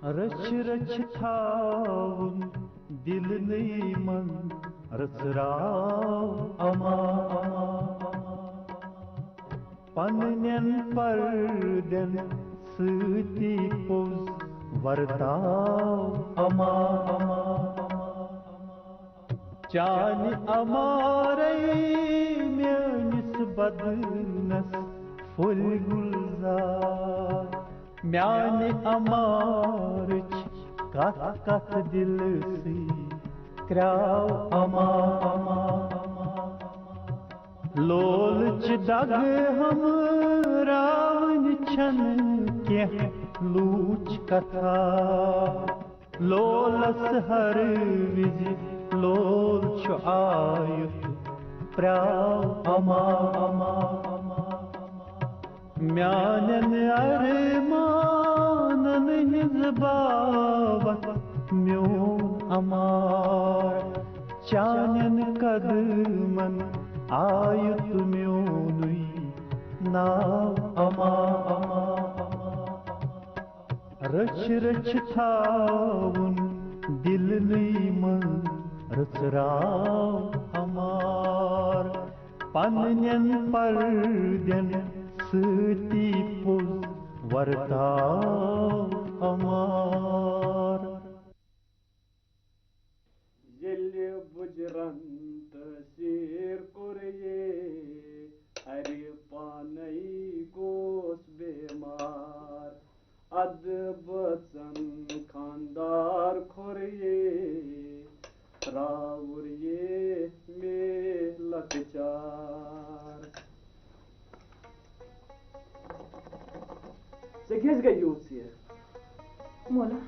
رچھ رچھ تھاون دل نئی من رژراو اما پننین پردین سۭتی پوٚز ورتاو اما چانہِ امارے میٲنِس بدنس پھُلۍ گُلزار میانہِ امارٕچ کتھ کتھ دلسٕے کرٛاو اما لولٕچ دگ ہمراوٕنۍ چھنہٕ کینٛہہ لوٗچ کتھا لولس ہر وِزِ لول چھُ آیُتھ پرٛاو اما میانٮ۪ن ارمانن ہٕنٛز باوتھ میون امار چانٮ۪ن قدمن آیُتھ میونُے ناو اما رچھ رچھ تھاوُن دلنٕے منٛز رژراو ہمار پننٮ۪ن پردین سۭتی پوٚز ورتاو ہمار ییٚلہِ بُجرن تٲثیٖر کوٚر ارِ پانے گوس بیمار ادٕ بٲژن خاندار کھوٚر راوُر مے لۄکچار ژےٚ کیٛازِ گٔے یوٗت ژیر مولا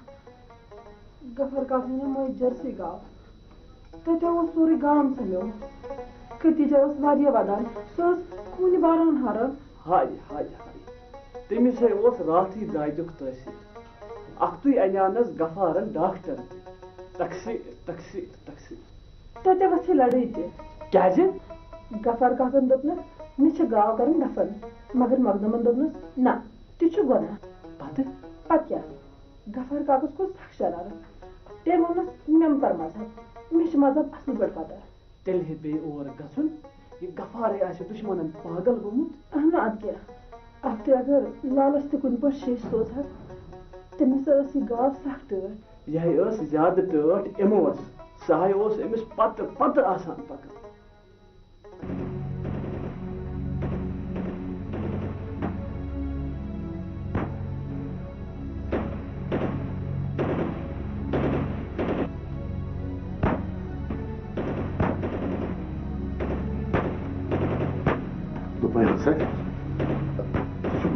غفر کاکن مٔنٛزۍ جٔرسی گاو تتہِ اوس سورُے گام ژھٮ۪نیومُت کھٔتیٖجا ٲس واریاہ ودان سۄ ٲس خوٗنہِ باران ہاران ہاے ہاے ہاے تٔمِس ہے اوس راتھٕے دادیُک تٲثیٖر اکھتُے انیٛانس غفارن ڈاکٹر تقسیٖر تقسیٖر تقسیٖر توتہِ ؤژھٕے لڑٲے تہِ کیٛازِ غفار کاکن دوٚپنس مےٚ چھِ گاو کرٕنۍ دفن مگر مخدومن دوٚپنس نہ تہِ چھُ گۄناہ پتہٕ کیٛاہ غفار کاکس کھوٚت سخ شرارت تٔمۍ ووٚننس مےٚ مہٕ پر مذہب مےٚ چھُ مذہب اصل پٲٹھۍ پتہ تیٚلہِ ہے بیٚیہِ اور گژھُن یہِ غفارے آسہِ دُشمنن پاگل گوٚمُت اہنُ ادٕ کیٛاہ اکھتُے اگر لالس تہِ کُنہِ پٲٹھۍ شیٚش سوزہس تٔمِس ٲس یہِ گاو سخ ٹٲٹھ یہِ ہے ٲس زیادٕ ٹٲٹھ یِمو سُہ ہے اوس أمِس پتہٕ پتہٕ آسان پکان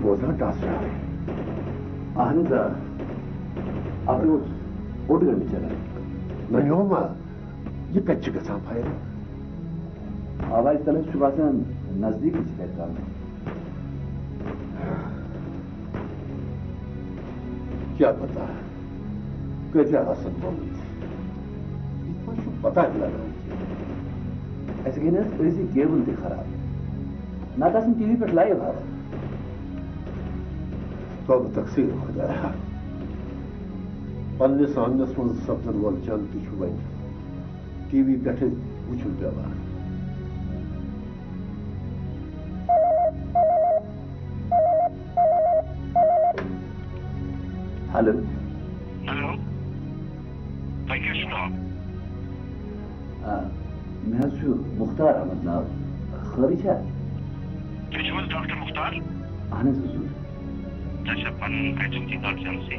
بوزان ٹاس اہن حظ اتھ اوس اوٚڑ گنٹہٕ چلان نوما یہ کتہِ گژھان فایل آواز تلس چھُ باسان نزدیٖکٕے چھِ تتہِ کران کیا پتا کۭتیاہ آسن گوٚمٕتۍ یِتھ پٲٹھۍ چھُ پتہ تہِ لگان اَسہِ گٔے نہٕ حظ أزی کیبل تہِ خراب نتہٕ آسن ٹی وی پٮ۪ٹھ لایِو ہاوان توبہٕ تقسیٖر خۄدایا پننِس آنگنس منٛز سپدن وول جنگ تہِ چھُ وۄنۍ ٹی وی پٮ۪ٹھٕے وٕچھُن پیوان ہیلو ہیلو تۄہہِ کیٛاہ چھُو ناو مےٚ حظ چھُ مُختار احمد ناو خٲرٕے چھا تُہۍ چھِو حظ ڈاکٹر مُختار اہن حظ حضوٗر تۄہہِ چھا پنُن آیڈنٹی کارڈ جنسی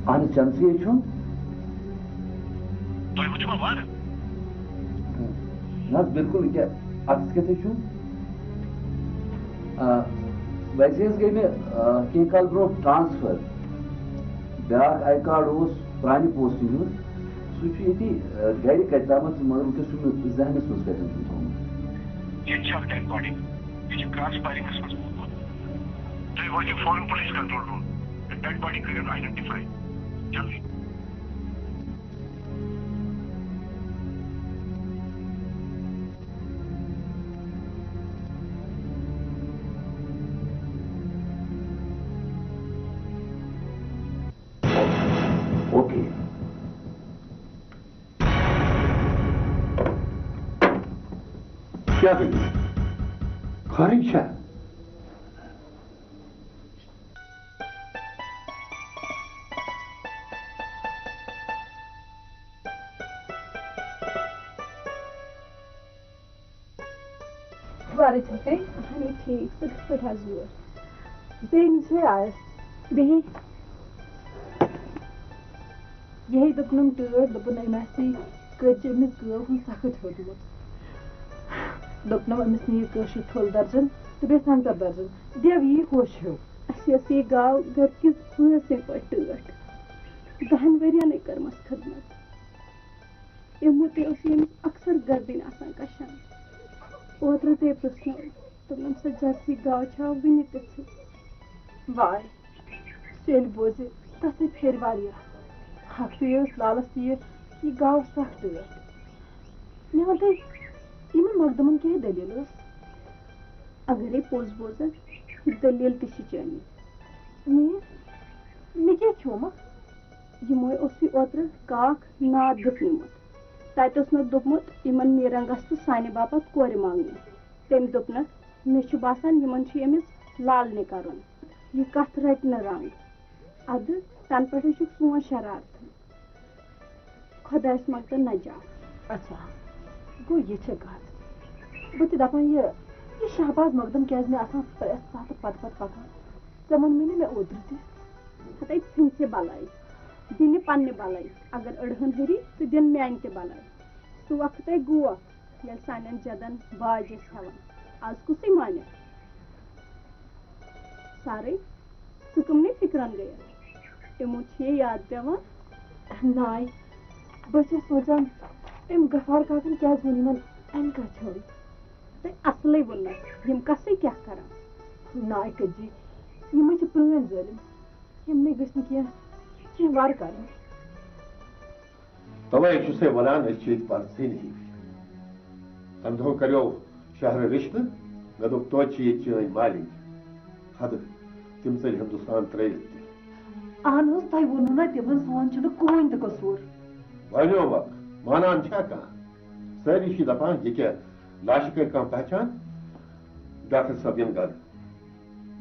اہن حظ جنسی ہے چھُم تۄہہِ وٕچھوا وارٕ نہ حظ بِلکُل کیٛاہ اَتھ کیٛاہ چھُم ویسے حظ گٔے مےٚ کینٛہہ کال برونٛہہ ٹرانسفر بیٛاکھ آی کارڈ اوس پرٛانہِ پوسٹہِ ہُنٛد سُہ چھُ ییٚتی گرِ کتہِ تامَتھ مگر وٕنکٮ۪س چھُ مےٚ ذہنس منٛز کتٮ۪ن چھُم تھوٚومُت ییٚتہِ چھِ اکھ ڈیڈ باڈی یہِ چھِ کرٛاس فایرِنٛگس منٛز موٗدمُت تُہۍ وٲتِو فورن پُلیٖس کنٹرول روٗم ڈیڈ باڈی کٔرِو آیڈنٹِفاے جلدی کیا گئی خارج ہے وارد ہے ہنی ٹھیک سکھ پٹھا زور بین سے آئے بہی یہی دپنم ٹٲٹھ دپن أمۍ کٔتۍ أمِس گٲو ہُنٛد سخت ہیوٚتمُت دپنم أمِس نِیِو کٲشُر ٹھوٚل درجن تہٕ بیٚیہِ سنٛگتر درجن دِو یی ہوش ہیوٚو اَسہِ ٲس یہِ گاو گرِکِس بٲژَن پٲٹھۍ ٹٲٹھ 10 ؤرۍیَنٕے کٔرمٕژ خدمت یِمو تہِ ٲس ییٚمِس اکثر گردٕنۍ آسان کشان اوترٕ تے پرٛژھنو دوٚپنم سۄ جرسی گاو چھا وٕنہِ تِژھٕے واے سُلہِ بوزِ تَتھٕے پھیرِ واریاہ ہفتہٕ ٲس لالس تیٖر یہِ گاو سخ ٹٲٹھ مےٚ وَن تُہۍ یِمن مقدمن کیٛاہ دٔلیٖل ٲس اگرے پوٚز بوزن یہِ دٔلیٖل تہِ چھِ چٲنی مےٚ کیٛاہ کھیوٚمکھ یِموے اوسُے اوترٕ کاکھ ناد دِتھ نِمُت تَتہِ اوسنکھ دوٚپمُت یِمن میٖرنٛگس تہٕ سانہِ باپتھ کورِ مانٛگنہِ تٔمۍ دوٚپنکھ مےٚ چھُ باسان یِمن چھُ أمِس لالنہِ کرُن یہِ کتھ رٹہِ نہٕ رنٛگ اَدٕ تنہٕ پٮ۪ٹھے چھُکھ سون شرارتھٕے خۄدایس منٛگتن نجات اچھا گوٚو یہِ چھِ کتھ بہٕ تہِ دپان یہِ شہباز مقدم کیٛازِ مےٚ آسان پرٛٮ۪تھ ساتہٕ پتہٕ پکان ژٕ ووٚن مےٚ نہٕ اوترٕ تہِ ہتے ژھٕنۍ بلاے دِنہِ پننہِ بلاے اگر أڑہن ہری تہٕ دِن میانہِ تہِ بلاے سُہ وقتے گوٚو ییٚلہِ سانٮ۪ن جدن باج ٲسۍ ہٮ۪وان آز کُسٕے مانہِ سارے ژٕ کٕمنٕے فِکرن گٔیَس تِمو چھِ یاد پیٚوان ناے بہٕ چھَس سونٛچان أمۍ غفار کاکن کیٛازِ ووٚن یِمن اَمہِ کتھ ہیوٚن تۄہہِ اصلٕے ووٚنمَس یِم کسٕے کیٛاہ کران ناے کٔجی یِمے چھِ پرٛٲنۍ ظٲلِم یِمنٕے گٔژھۍ نہٕ کیٚنٛہہ وارٕ کرٕنۍ توے چھُسے ونان أسۍ چھِ ییٚتہِ پرژھٕنۍ ہِوۍ تَمہِ دۄہ کریو شہرٕ رِشتہٕ مےٚ دوٚپ توتہِ چھِ ییٚتہِ چٲنۍ مالِنۍ حدٕ تِم ژٔلۍ ہندوستان ترٲوِتھ تہِ اہن حظ تۄہہِ ووٚنوٕ نا تِمن سون چھُنہٕ کٕہٕنۍ تہِ قصوٗر بنیومکھ مانان چھا کانٛہہ سٲری چھِ دپان یہِ کیٛاہ لاشہِ کٔرۍ کانٛہہ پہچان ڈاکٹر صٲب یِن گرٕ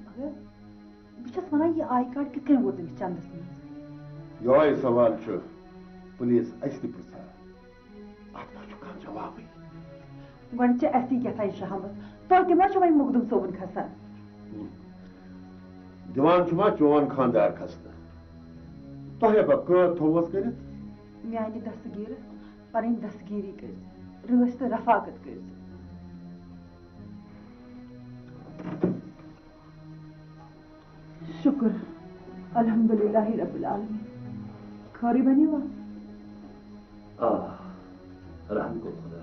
مگر بہٕ چھَس وَنان یہِ آی کارڈ کِتھ کٔنۍ ووت أمِس چندس منٛز یہوے سوال چھُ پُلیٖس اَسہِ تہِ پرٛژھان اَتھ ما چھُ کانٛہہ جوابٕے وۄنۍ چھِ اَسی کیٛاہتانۍ شہامت تۄہہِ تہِ ما چھُ وۄنۍ مخدوٗم صٲبُن کھسان دِوان چھُ ما چون خانٛدار کھسنہٕ تۄہہِ ہٮ۪کا قٲد تھوٚوُس کٔرِتھ میانہِ دستگیٖرٕ پنٕنۍ دستگیٖری کٔرۍ رٲچھ تہٕ رفاقت کٔرۍ شُکر الحمدُللہ رب العالمین خٲرٕے بنیوا رحم کو خدا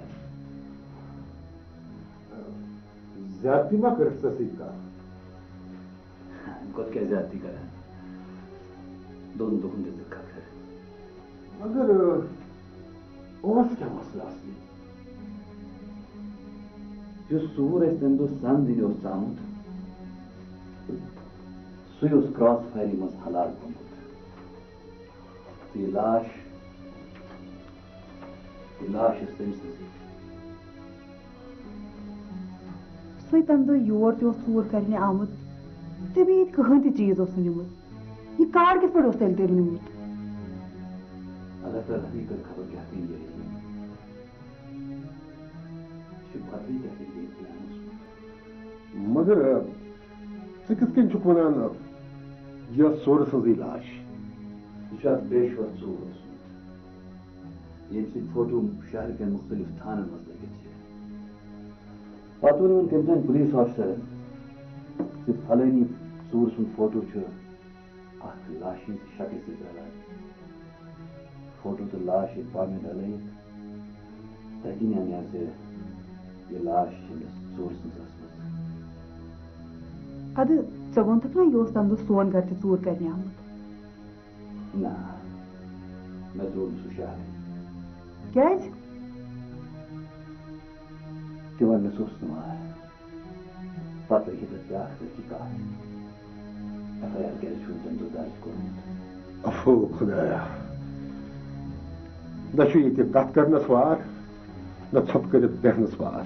زیادتی ما کٔرٕکھ ژےٚ سۭتۍ کَتھ گۄڈٕ کیٛاہ زیادتی کران دۄن دۄہن دِژٕکھ کھکھر مگر اوس کیٛاہ مسلہٕ اصلی یُس ژوٗر اَسہِ تَمہِ دۄہ سن دِنہِ اوس ژامُت سُے اوس کرٛاس فایرِ منٛز ہلاک گوٚمُت تہٕ یہِ لاش ٲس تٔمۍ سٕنٛزٕے سُے تَمہِ دۄہ یور تہِ اوس ژوٗر کرنہِ آمُت تہٕ بیٚیہِ ییٚتہِ کٕہٕنۍ تہِ چیٖز اوس نہٕ نِمُت یہِ کارڈ کِتھ پٲٹھۍ اوس تیٚلہِ نِمُت اللہ تعالیٰ ہٕے کٔر خبر کیٛاہ کٔنۍ یہِ چھُ بدلٕے کیٛاہ کٔنۍ مگر ژٕ کِتھ کٔنۍ چھُکھ ونان یہِ ٲس ژوٗرٕ سٕنٛزٕے لاش یہِ چھُ اکھ پیشور ژوٗر اوسمُت ییٚمہِ سٕنٛدۍ فوٹو شہرٕ کٮ۪ن مُختلِف تھانن منٛز لٔگِتھ چھِ پتہٕ ووٚنُن تٔمۍ سٕنٛدۍ پُلیٖس آفیسرن زِ فلٲنی ژوٗرٕ سُنٛد فوٹو چھُ اکھ لاشہِ ہٕنٛزِ شکلہِ سۭتۍ رلان فوٹو تہٕ لاش ییٚتہِ پانہٕ ؤنۍ رلٲیِتھ تَتی نیرِ زِ یہِ لاش چھِ أمِس ژوٗرٕ سٕنٛز ٲسمٕژ اَدٕ ژےٚ ووٚنتھکھ نا یہِ اوس تَمہِ دۄہ سون گرٕ تہِ ژوٗر کرنہِ آمُت نہ مےٚ ترٛوو نہٕ سُہ شہرٕے کیٛازِ تہِ وَننَس اوس نہٕ وار پتہٕ لٔگِتھ اَتھ بیٛاکھ تحقیٖقات FIR کیٛازِ چھُ تَمہِ دۄہ درٕج کوٚرمُت افو خدایا نہ چھُ ییٚتہِ کتھ کرنس وار نہ ژھۄپہٕ کٔرِتھ بیٚہنس وار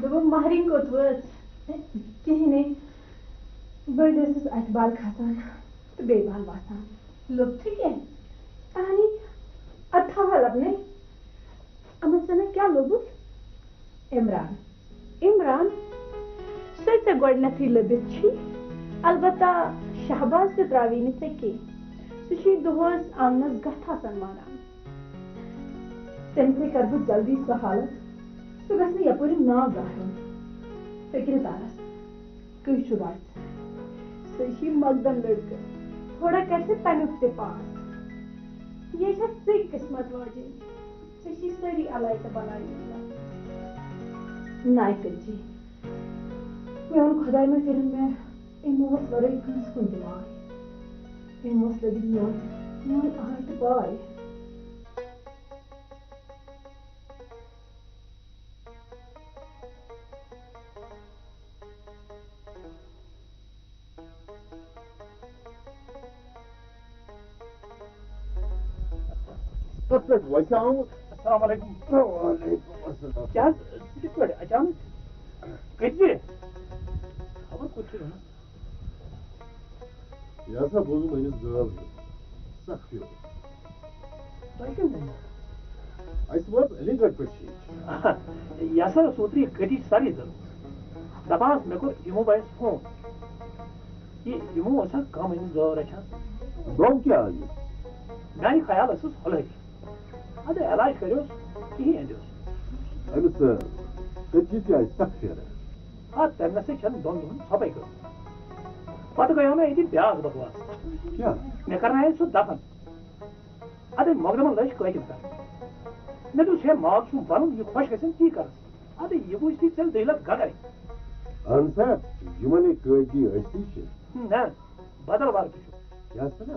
دوٚپُم مہرِنۍ کوٚت وٲژ کِہیٖنۍ نَے بٔڑۍ ٲسٕس اَتہِ بال کھسان تہٕ بیٚیہِ بال وَسان لوٚبتھٕے کیٚنٛہہ کہانی اَتھا لبنے یِمن سۭتۍ کیٛاہ لوٚبُتھ عمران عمران سُے ژےٚ گۄڈنٮ۪تھٕے لٔبِتھ چھی البتہ شہباز تہِ ترٛاوی نہٕ ژےٚ کیٚنٛہہ سُہ چھُے دۄہس آنٛگنس گتھ آسان مانان تٔمۍ سٕے کر بہٕ جلدی سۄ حالت سُہ گژھِ نہٕ یپٲرۍ ناو گژھُن فِکرِ تارس کٔہۍ چھُ روزِ سُہ چھُے مقدم لڑکہٕ تھوڑا کر ژٕ تمیُک تہِ پاس یے چھکھ ژٕے قٕسمت واجیٚنۍ ژےٚ چھِی سٲری الاے تہٕ بلاے ناے کٔرجی میون خۄداے مےٚ کٔرِن مےٚ أمۍ اوس ورٲے کٲنٛسہِ کُن تہِ واے أمۍ اوس لٔگِتھ میون آے تہٕ باے السلام علیکم. وعلیکم السلام. کیٛاہ حظ ژٕ کِتھ پٲٹھۍ اچانک کَتہِ گٔے خبر کوٚت چھِ وَنان یہِ ہسا بوٗزُم أمِس گاو سخ پیوٚو تۄہہِ کیٛاہ ووٚنوٕ اَسہِ ووت علی گڑھ پٮ۪ٹھ چھِ یہِ ہسا ٲس اوترٕ یہِ گٔٹِچ سرٕے ضروٗرت دپان ٲس مےٚ کوٚر یِمو بایَس فون کہِ یِمو اوس حظ کَم أمِس گٲو رچھان گوٚو کیٛاہ آز میٛانہِ خیال ٲسٕس ہُلٲری اَدٕ علاج کٔرِوس کِہیٖنۍ أنۍزِہوس أمِس کٔتجہِ تہِ آسہِ سخ پھیران اَدٕ تَمہِ نسٕے چھَنہٕ دۄن دۄہَن ژھۄپَے کٔرمٕژ پَتہٕ گٔیو مےٚ ییٚتہِ بیٛاکھ بکواس کیٛاہ مےٚ کرنایے سُہ دفن اَدٕ مۄقدمن لٔج قٲتِل کرٕنۍ مےٚ دوٚپُس ہے ماگ چھُم پَنُن یہِ خۄش گژھٮ۪م تی کرس اَدٕ یہِ وٕچھ تی ژٔلۍ 2 لَچھ گگرے اہن سا یِمن یہِ قٲدی ٲسۍ چھِ نہ بدل ورقہٕ چھُ کیٛاہ چھُنا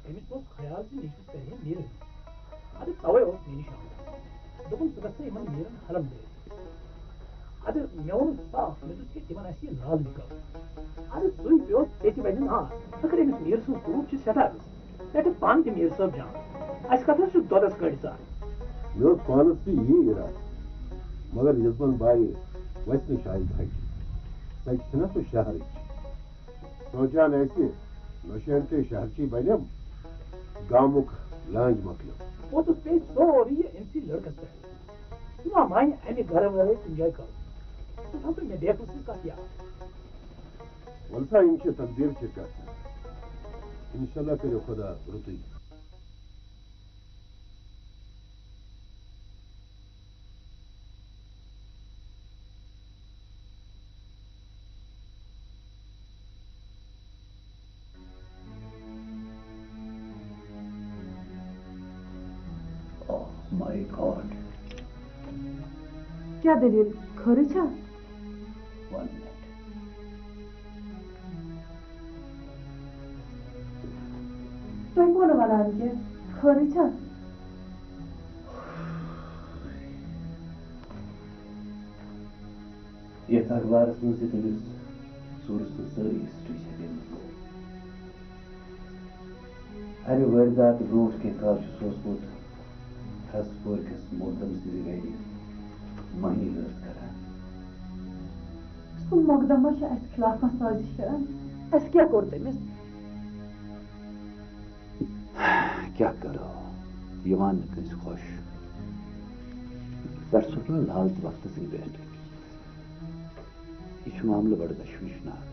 أمِس اوس خیال زِ نیٚچوِس کرِ ہے نیرٕنۍ اَدٕ تَوَے اوس مےٚ نِش آمُت دوٚپُن ژٕ گژھ سا یِمن نیرن حلم دٲرِتھ اَدٕ مےٚ ووٚنُس صاف مےٚ دوٚپ ہے تِمن آسہِ یہِ لالوٕے کرُن اَدٕ سُے پیوٚو ژےٚ تہِ بَنہِ نار اگر أمِس میٖر سٕنٛز ظروٗف چھِ سٮ۪ٹھاہ گٔژھ مےٚ چھُ پانہٕ تہِ میٖر صٲب جان اَسہِ کتھ حظ چھُ دۄدس کٔڑۍ ژار مےٚ اوس پانس تہِ یی اِرادٕ مگر یِژن بایہِ وَسہِ نہٕ شاہہِ پھٹہِ سۄ چھِنا سُہ شہرٕچ سونٛچان آسہِ نۄشٲڑۍ تہِ شہرچی بنیٚم گامُک لانٛجہِ مۄکلیو پوٚتُس پیٚیہِ سورُے یہِ أمۍسٕے لڑکس پٮ۪ٹھ سُہ ما مانہِ اَمہِ گرٕ ورٲے کُنہِ جایہِ کرُن سُہ تھاو مےٚ بیکھٕ سٕنٛز کتھ یاد وَلہٕ سا یِم چھِ تقدیٖرچہِ کتھٕ اِنشاء اللہ کٔرِو خۄدا رُتُے My God. کیٛاہ دٔلیٖل خٲرٕے چھا 1 minute. تُہۍ کوٚنہٕ وَنان کیٚنٛہہ خٲرٕے چھا یَتھ اخبارس منٛز یہِ تٔمِس ژوٗرٕ سٕنٛز سٲری ہسٹری چھےٚ دِمٕژ اَمہِ وٲرۍدات برونٛٹھ کینٛہہ کال چھُ سوٗزمُت حسپوٗر کِس محتم سٕنٛزِ گرِ مٔہنی ٲس کران سُہ مۄقدما چھُ اَسہِ خِلاف سازِش کران اَسہِ کیٛاہ کوٚر تٔمِس کیٛاہ کرو یِوان نہٕ کٲنٛسہِ خۄش پٮ۪ٹھ صُبحٲے لال تہٕ وقتسٕے پٮ۪ٹھ یہِ چھُ معاملہٕ بڑٕ تشویٖشناک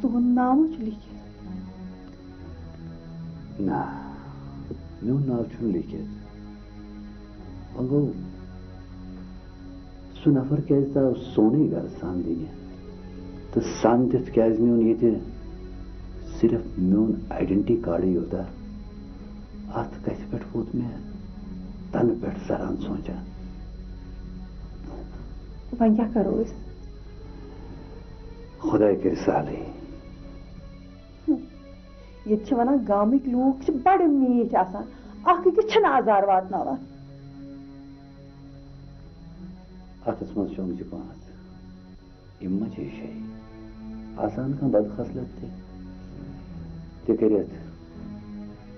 تُہُنٛد ناو چھُ لیٖکھِتھ نہ میون ناو چھُنہٕ لیٖکھِتھ وۄنۍ گوٚو سُہ نفر کیٛازِ ژاو سونُے گرٕ سان دِنہِ تہٕ سان دِتھ کیٛازِ نیوٗن ییٚتہِ صرف میون آیڈنٹی کارڈٕے یوتاہ اَتھ کَتھِ پٮ۪ٹھ ووت مےٚ تَنہٕ پٮ۪ٹھ سران سونٛچان وۄنۍ کیٛاہ کرو أسۍ خۄداے کٔرِ سہلٕے ییٚتہِ چھِ وَنان گامٕکۍ لوٗکھ چھِ بڑٕ میٖٹھۍ آسان اکھ أکِس چھِنہٕ آزار واتناوان اَتھس منٛز چھِ آمژٕ 5 یِم ما چھِ شے آسان کانٛہہ بدخصلت تہِ کٔرِتھ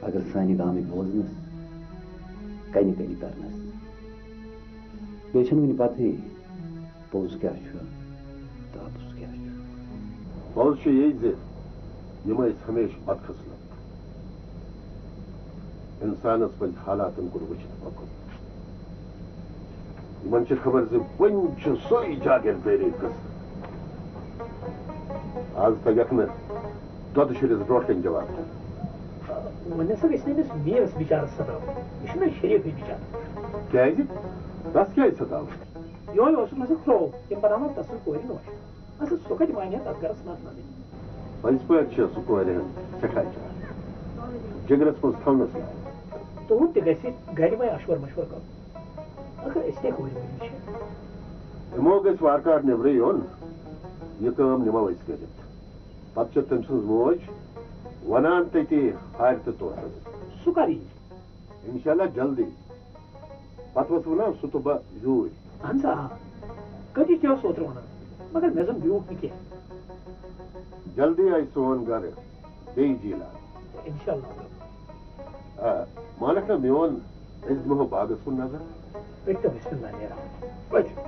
اگر سانہِ گامٕکۍ بوزنس کنہِ کنہِ کرنس بیٚیہِ چھَنہٕ وٕنہِ پَتہٕے پوٚز کیٛاہ چھُ تاپُس کیٛاہ چھُ. پوٚز چھُ یی زِ یِم ٲسۍ ہمیشہِ بدقٕسمت. اِنسانَس پَزِ حالاتن کُن وٕچھِتھ پَکُن. یِمن چھِ خبر زِ وٕنہِ چھُ سُے جاگیردٲری قٕصہٕ. آز تگیکھ نہٕ دۄدٕ شُرِس برونٛٹھ کَنۍ جواب دِیُن. وۄنۍ ہسا گژھِ نہٕ أمِس میٖرَس بِچارَس سَتاوُن. یہِ چھُنہ شریٖفٕے بِچارٕ. کیٛازِ تَس کیٛازِ سَتاوُن؟ یِہوے اوسُکھ نہ سا کھرٛو تِم بناوان تَسٕے کورِ نوش. اَسا سُہ کَتہِ مانہِ ہا تَتھ گرَس منٛز نَنٕے. پٔزۍ پٲٹھۍ چھِ سُہ کورِ ہٕنٛز سٮ۪ٹھاہ چاے جِگرَس منٛز تھاونَس لایق. تُہُنٛد تہِ گژھِ گرِ وۄنۍ اَشور مَشور کَرُن. اگر أسۍ تہِ کورِ وٲلۍ چھِ. یِمو گژھِ وارٕ کارٕ نٮ۪برٕے یُن. یہِ کٲم نِمو أسۍ کٔرِتھ. پَتہٕ چھِ تٔمۍ سٕنٛز موج وَنان تٔتی ہارِ تہٕ توسَس. سُہ کر یی؟ اِنشاء اللہ جلدی. پَتہٕ وَسہٕ نا سُہ تہٕ بہٕ یوٗرۍ. اہن سا آ کٔتِچ تہِ اوس اوترٕ وَنان مگر مےٚ زَن بیوٗٹھ نہٕ کیٚنٛہہ. جلدی آیہِ سون گرٕ بیٚیہِ جیٖلان. اِنشاء اللہ. آ مانکھ نا میون أسۍ دِمہو باغس کُن نظر. پٔکۍتو بِسمِللہ نیران. پٔکِو.